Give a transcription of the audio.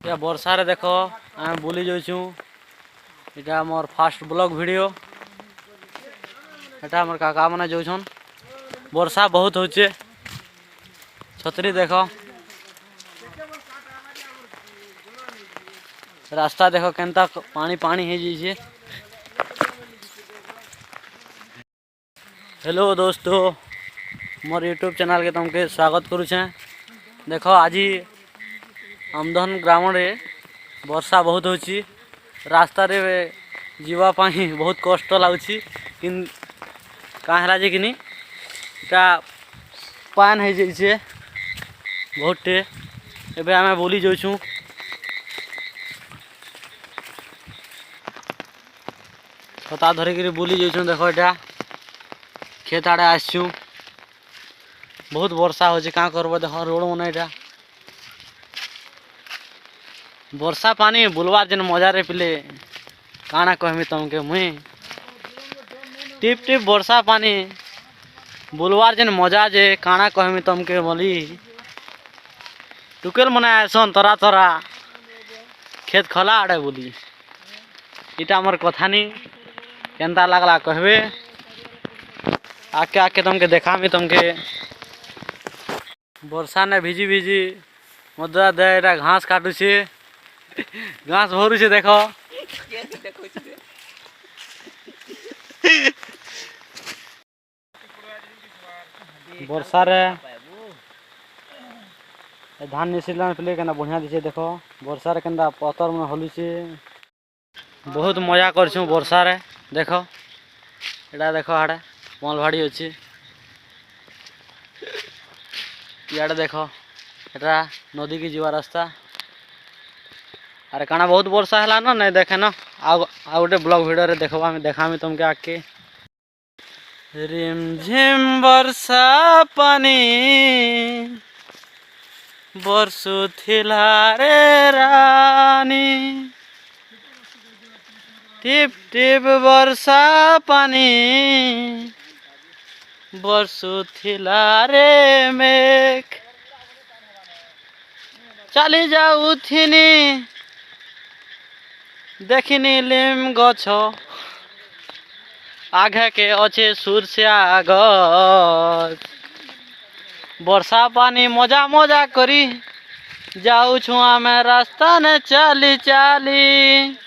या वर्षा रे देखो आम बुली जाऊँ। इटा मोर फास्ट ब्लॉग वीडियो। एटा मोर काका माने जाऊछन। वर्षा बहुत होचे। छतरी देखो, रास्ता देखो केनता पानी पानी है जाइए। हेलो दोस्तों, मोर यूट्यूब चैनल के तुमके स्वागत करुचे। देखो आज आमदन ग्राम रे वर्षा बहुत होची। रास्ता रे जीवा पाही बहुत कष्ट लागुची। किन का हला जे किनी का पान है जाइए बहुत टे। एबे आमे बोली जाऊँ। छता धरिक बुली जाऊँ। देखो एटा खेत आड़े आसचु। बहुत वर्षा हो क्या करब। देख रोड मन एटा वर्षा पानी बुलवार जेन मजा रे पिले काना कहमी तुमके मुई। टिप टिप वर्षा पानी बुलवार जेन मजा जे काना कहमी तुमके बोली। टुकेल मना आसन तरा तरा खेत खला आड़े बोली। इटा मोर कथा नी केनता लागला कहबे। आके आके तुमके देखामी तुमके वर्षा ने भिजी भिजी मदरा दे एटा घास काटुछे। घास भरुछे देखो। वर्षा रे धान निसिला पिले केना बढ़िया दिसे। देखो वर्षा रे केनता पतर मन हलुछे। बहुत मजा करछु वर्षा रे। देखो एटा देखो आड़े मलभाड़ी अछि। इयाड़े देखो एटा नदी की जीवा रास्ता। अरे काना बहुत वर्षा है ना नहीं देखे ना। आ गोटे ब्लॉग वीडियो रे देखो देखामी तुमके आके। रिमझिम वर्षा पानी बरसुथिला रे रानी। टिप टिप वर्षा पानी बरसुथिला रे मेघ। चली जाऊ थिनी देखिनी लिम गछ आगे के अच्छे सुरसिया गछ। वर्षा पानी मजा मजा करी जाऊ छु आमे रास्ता ने चाली चाली।